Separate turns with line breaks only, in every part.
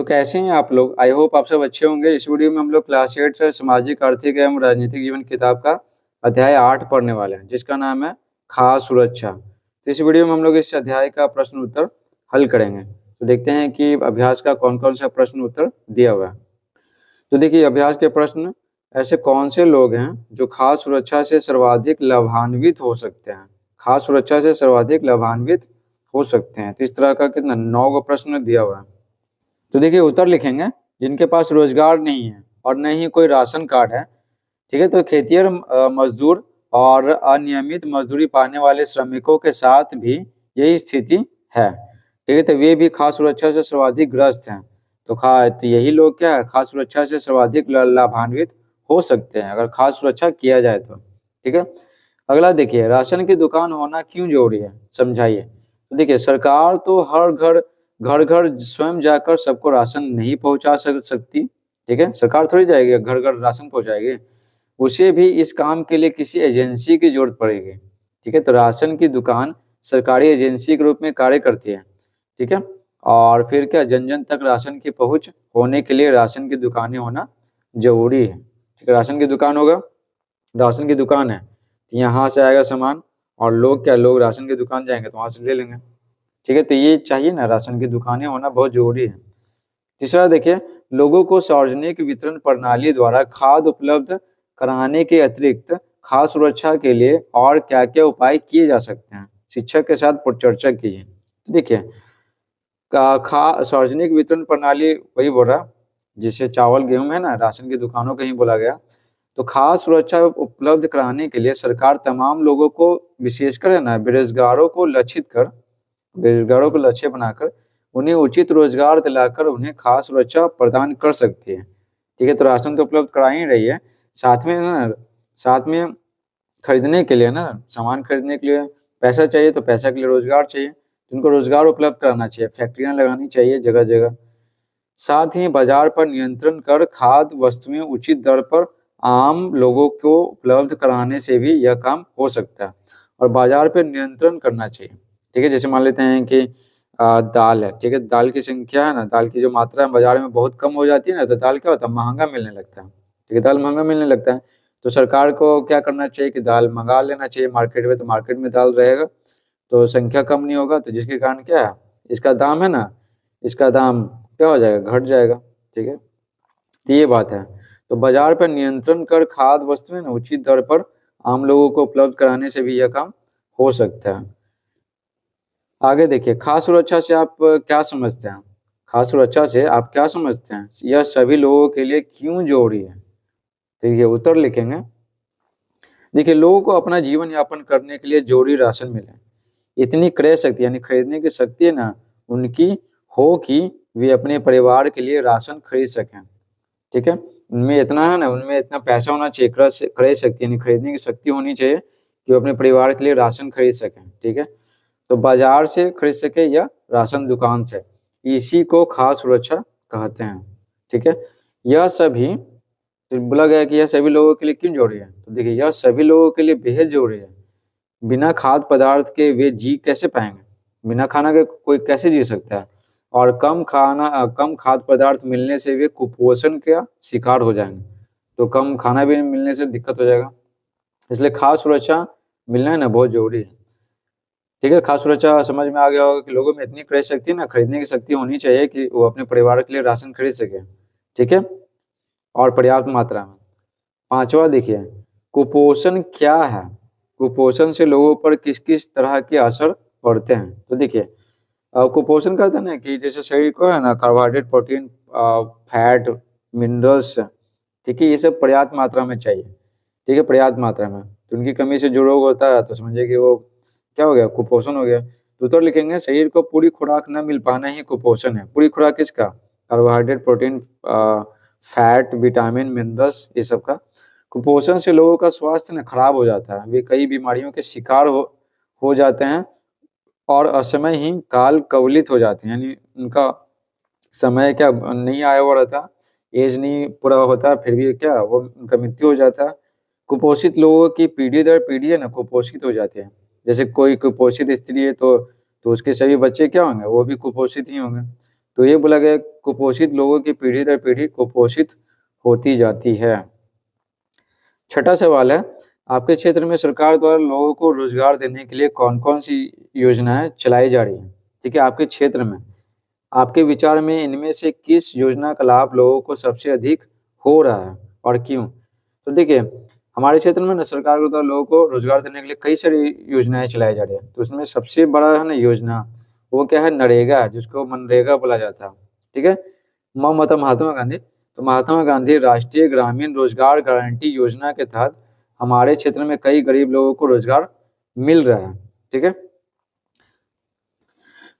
तो कैसे हैं आप लोग? आई होप आप सब अच्छे होंगे। इस वीडियो में हम लोग क्लास 8 से सामाजिक, आर्थिक एवं राजनीतिक जीवन किताब का अध्याय 8 पढ़ने वाले हैं, जिसका नाम है खाद्य सुरक्षा। तो इस वीडियो में हम लोग इस अध्याय का प्रश्न उत्तर हल करेंगे। तो देखते हैं कि अभ्यास का कौन कौन सा प्रश्न उत्तर दिया हुआ है। तो देखिए, अभ्यास के प्रश्न: ऐसे कौन से लोग हैं जो खाद्य सुरक्षा से सर्वाधिक लाभान्वित हो सकते हैं? खाद्य सुरक्षा से सर्वाधिक लाभान्वित हो सकते हैं। तो इस तरह का कितना 9 प्रश्न दिया हुआ है। तो देखिए, उत्तर लिखेंगे: जिनके पास रोजगार नहीं है और न ही कोई राशन कार्ड है। ठीक है, तो खेतिहर मजदूर और अनियमित मजदूरी पाने वाले श्रमिकों के साथ भी यही स्थिति है। ठीक है, तो वे भी खाद्य सुरक्षा से सर्वाधिक ग्रस्त हैं। तो यही लोग क्या है, खाद्य सुरक्षा से सर्वाधिक लाभान्वित हो सकते हैं अगर खाद्य सुरक्षा किया जाए तो। ठीक है, अगला देखिए, राशन की दुकान होना क्यों जरूरी है, समझाइए। तो देखिए, सरकार तो हर घर घर घर स्वयं जाकर सबको राशन नहीं पहुंचा सकती। ठीक है, सरकार थोड़ी जाएगी घर घर राशन पहुंचाएगी। उसे भी इस काम के लिए किसी एजेंसी की जरूरत पड़ेगी। ठीक है, तो राशन की दुकान सरकारी एजेंसी के रूप में कार्य करती है। ठीक है, और फिर क्या, जन जन तक राशन की पहुंच होने के लिए राशन की दुकानें होना जरूरी है। ठीक है, राशन की दुकान होगा, राशन की दुकान है, यहाँ से आएगा सामान और लोग राशन की दुकान जाएंगे तो वहां से ले लेंगे। ठीक है, तो ये चाहिए ना, राशन की दुकानें होना बहुत जरूरी है। तीसरा देखिए, लोगों को सार्वजनिक वितरण प्रणाली द्वारा खाद्य उपलब्ध कराने के अतिरिक्त खाद्य सुरक्षा के लिए और क्या क्या उपाय किए जा सकते हैं, शिक्षक के साथ चर्चा कीजिए। तो देखिए, सार्वजनिक वितरण प्रणाली वही बोल रहा, जिससे चावल गेहूं है ना, राशन की दुकानों का ही बोला गया। तो खाद्य सुरक्षा उपलब्ध कराने के लिए सरकार तमाम लोगों को, विशेषकर है ना बेरोजगारों को लक्ष्य बनाकर उन्हें उचित रोजगार दिलाकर उन्हें खाद्य सुरक्षा प्रदान कर सकती है। ठीक है, तो राशन तो उपलब्ध करा ही रही है, साथ में खरीदने के लिए ना, सामान खरीदने के लिए पैसा चाहिए, तो पैसा के लिए रोजगार चाहिए, उनको रोजगार उपलब्ध कराना चाहिए, फैक्ट्रियां लगानी चाहिए जगह जगह। साथ ही बाजार पर नियंत्रण कर खाद्य वस्तुएं उचित दर पर आम लोगों को उपलब्ध कराने से भी यह काम हो सकता है। और बाजार पर नियंत्रण करना चाहिए। ठीक है, जैसे मान लेते हैं कि दाल है। ठीक है, दाल की संख्या है ना, दाल की जो मात्रा है बाजार में बहुत कम हो जाती है ना, तो दाल क्या होता है, महंगा मिलने लगता है। ठीक है, दाल महंगा मिलने लगता है, तो सरकार को क्या करना चाहिए कि दाल मंगा लेना चाहिए मार्केट में, तो मार्केट में दाल रहेगा तो संख्या कम नहीं होगा, तो जिसके कारण क्या है, इसका दाम है ना, इसका दाम क्या हो जाएगा, घट जाएगा। ठीक है, तो ये बात है। तो बाजार पर नियंत्रण कर खाद्य वस्तुएं ना उचित दर पर आम लोगों को उपलब्ध कराने से भी यह काम हो सकता है। आगे देखिए, खाद्य सुरक्षा से आप क्या समझते हैं? खाद्य सुरक्षा से आप क्या समझते हैं, यह सभी लोगों के लिए क्यों जरूरी है? तो ये उत्तर लिखेंगे। देखिए, लोगों को अपना जीवन यापन करने के लिए जरूरी राशन मिले, इतनी क्रय शक्ति यानी खरीदने की शक्ति है ना उनकी हो कि वे अपने परिवार के लिए राशन खरीद सकें। ठीक है, उनमें इतना है ना, उनमें इतना पैसा होना चाहिए, क्रय शक्ति यानी खरीदने की शक्ति होनी चाहिए कि वो अपने परिवार के लिए राशन खरीद सकें। ठीक है, तो बाजार से खरीद सके या राशन दुकान से, इसी को खाद्य सुरक्षा कहते हैं। ठीक है, यह सभी, तो बोला गया कि यह सभी लोगों के लिए क्यों जरूरी है, तो देखिए, यह सभी लोगों के लिए बेहद जरूरी है। बिना खाद्य पदार्थ के वे जी कैसे पाएंगे, बिना खाना के कोई कैसे जी सकता है। और कम खाद्य पदार्थ मिलने से वे कुपोषण का शिकार हो जाएंगे, तो कम खाना भी मिलने से दिक्कत हो जाएगा। इसलिए खाद्य सुरक्षा मिलना है ना बहुत जरूरी है। ठीक है, खाद्य सुरक्षा समझ में आ गया होगा कि लोगों में इतनी क्रय शक्ति ना, खरीदने की शक्ति होनी चाहिए कि वो अपने परिवार के लिए राशन खरीद सके। ठीक है, और पर्याप्त मात्रा में। पांचवा देखिए, कुपोषण क्या है, कुपोषण से लोगों पर किस किस तरह के असर पड़ते हैं। तो देखिए, कुपोषण कहते हैं ना कि जैसे शरीर को है ना कार्बोहाइड्रेट, प्रोटीन, फैट, मिनरल्स, ठीक है, ये सब पर्याप्त मात्रा में चाहिए। ठीक है, पर्याप्त मात्रा में, तो उनकी कमी से जो रोग होता है तो समझिए कि वो क्या हो गया, कुपोषण हो गया। तो उत्तर लिखेंगे, शरीर को पूरी खुराक न मिल पाना ही कुपोषण है। पूरी खुराक किसका, carbohydrate, protein, fat, vitamin, minerals, ये सब का। कुपोषण से लोगों का स्वास्थ्य ना खराब हो जाता है, वे कई बीमारियों के शिकार हो जाते हैं और असमय ही काल कवलित हो जाते हैं, यानी उनका समय क्या नहीं आया हुआ रहता, एज नहीं पूरा होता, फिर भी क्या वो उनका मृत्यु हो जाता है। कुपोषित लोगों की पीढ़ी दर पीढ़ी है ना कुपोषित हो जाते हैं। जैसे कोई कुपोषित स्त्री है तो उसके सभी बच्चे क्या होंगे, वो भी कुपोषित ही होंगे। तो ये बोला गया कुपोषित लोगों की पीढ़ी दर पीढ़ी कुपोषित होती जाती है। छठा सवाल है, आपके क्षेत्र में सरकार द्वारा लोगों को रोजगार देने के लिए कौन कौन सी योजनाएं चलाई जा रही हैं? ठीक है, आपके क्षेत्र में आपके विचार में इनमें से किस योजना का लाभ लोगों को सबसे अधिक हो रहा है और क्यों? तो देखिए, हमारे क्षेत्र में ना सरकार के द्वारा लोगों को रोजगार देने के लिए कई सारी योजनाएं चलाई जा रही है। तो उसमें सबसे बड़ा है ना योजना, वो क्या है, नरेगा, जिसको मनरेगा बोला जाता है। ठीक है, मतलब महात्मा गांधी। तो महात्मा गांधी राष्ट्रीय ग्रामीण रोजगार गारंटी योजना के तहत हमारे क्षेत्र में कई गरीब लोगों को रोजगार मिल रहा है। ठीक है,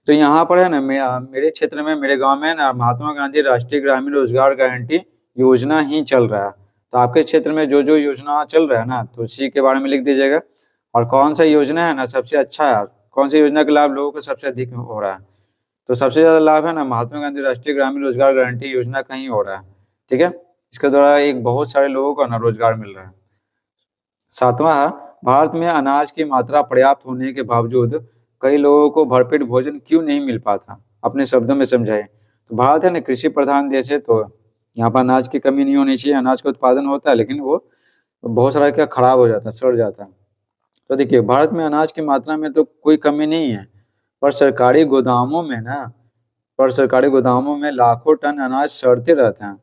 तो यहाँ पर है ना मेरे क्षेत्र में, मेरे गांव में ना महात्मा गांधी राष्ट्रीय ग्रामीण रोजगार गारंटी योजना ही चल रहा है। तो आपके क्षेत्र में जो जो योजना चल रहा है ना, तो उसी के बारे में लिख दीजिएगा। और कौन सा योजना है ना सबसे अच्छा है, कौन सी योजना का लाभ लोगों को सबसे अधिक हो रहा है? तो सबसे ज़्यादा लाभ है ना महात्मा गांधी राष्ट्रीय ग्रामीण रोजगार गारंटी योजना का ही हो रहा है। ठीक है, इसके द्वारा एक बहुत सारे लोगों को ना रोजगार मिल रहा है। सातवां है, भारत में अनाज की मात्रा पर्याप्त होने के बावजूद कई लोगों को भरपेट भोजन क्यों नहीं मिल पाता? अपने शब्दों में समझाइए। तो भारत है ना कृषि प्रधान देश है, तो यहाँ पर अनाज की कमी नहीं होनी चाहिए। अनाज का उत्पादन होता है, लेकिन वो बहुत सारा क्या खराब हो जाता है, सड़ जाता है। तो देखिए, भारत में अनाज की मात्रा में तो कोई कमी नहीं है, पर सरकारी गोदामों में ना सरकारी गोदामों में लाखों टन अनाज सड़ते रहते हैं।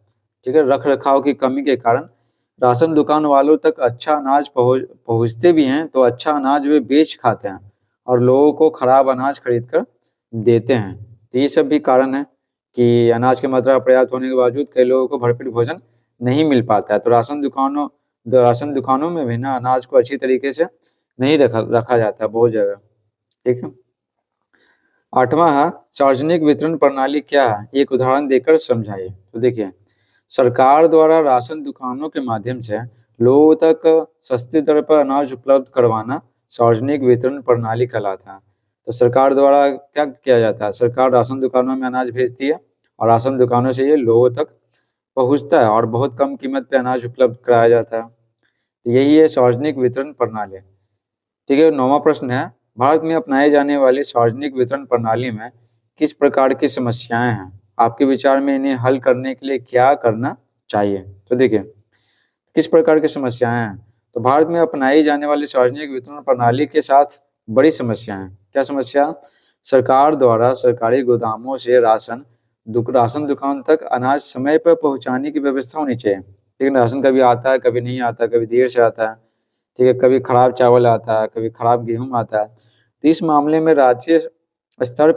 ठीक है, रख रखाव की कमी के कारण राशन दुकान वालों तक अच्छा अनाज पहुंचते भी हैं, तो अच्छा अनाज वे बेच खाते हैं और लोगों को खराब अनाज खरीद कर देते हैं। तो ये सब भी कारण है कि अनाज की मात्रा पर्याप्त होने के बावजूद कई लोगों को भरपेट भोजन नहीं मिल पाता है। तो राशन दुकानों में भी ना अनाज को अच्छी तरीके से नहीं रखा जाता बहुत जगह। ठीक है, आठवां है, सार्वजनिक वितरण प्रणाली क्या है, एक उदाहरण देकर समझाइए। तो देखिए, सरकार द्वारा राशन दुकानों के माध्यम से लोगों तक सस्ती दर पर अनाज उपलब्ध करवाना सार्वजनिक वितरण प्रणाली कहलाता है। तो सरकार द्वारा क्या किया जाता है, सरकार राशन दुकानों में अनाज भेजती है और राशन दुकानों से ये लोगों तक पहुंचता है और बहुत कम कीमत पे अनाज उपलब्ध कराया जाता है। तो यही है सार्वजनिक वितरण प्रणाली। ठीक है, नौवां प्रश्न है, भारत में अपनाए जाने वाली सार्वजनिक वितरण प्रणाली में किस प्रकार की समस्याएं हैं? आपके विचार में इन्हें हल करने के लिए क्या करना चाहिए? तो देखिए, किस प्रकार की समस्याएं हैं? तो भारत में अपनाई जाने वाली सार्वजनिक वितरण प्रणाली के साथ बड़ी समस्याएं हैं। क्या समस्या? सरकार द्वारा सरकारी गोदामों से राशन दुकान तक अनाज समय पर पहुंचाने की व्यवस्था होनी चाहिए। लेकिन राशन कभी आता है, कभी नहीं आता, कभी देर से आता है। ठीक है, कभी खराब चावल आता है, कभी खराब गेहूं आता है। तो इस मामले में राज्य स्तर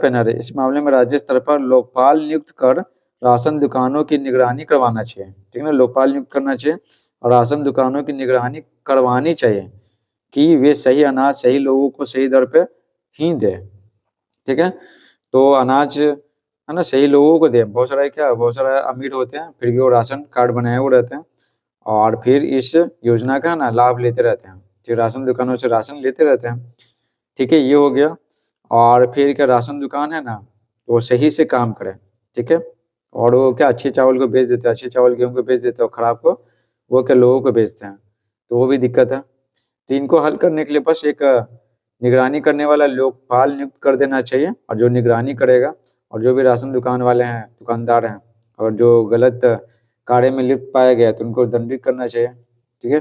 पर लोकपाल नियुक्त कर राशन दुकानों की निगरानी करवाना चाहिए। ठीक है ना, लोकपाल नियुक्त करना चाहिए और राशन दुकानों की निगरानी करवानी चाहिए कि वे सही अनाज सही लोगों को सही दर पे ही दे। ठीक है, तो अनाज है ना सही लोगों को दे। बहुत सारा अमीर होते हैं, फिर भी वो राशन कार्ड बनाए हुए रहते हैं और फिर इस योजना का ना लाभ लेते रहते हैं, फिर राशन दुकानों से राशन लेते रहते हैं। ठीक है, ये हो गया। और फिर क्या, राशन दुकान है ना, वो सही से काम करे। ठीक है, और वो क्या अच्छे चावल को बेच देते हैं, अच्छे चावल गेहूँ को बेच देते हैं, और खराब को वो क्या लोगों को बेचते हैं, तो वो भी दिक्कत है। तो इनको हल करने के लिए बस एक निगरानी करने वाला लोकपाल नियुक्त कर देना चाहिए, और जो निगरानी करेगा और जो भी राशन दुकान वाले हैं, दुकानदार हैं, और जो गलत कार्य में लिप्त पाया गया तो उनको दंडित करना चाहिए। ठीक है।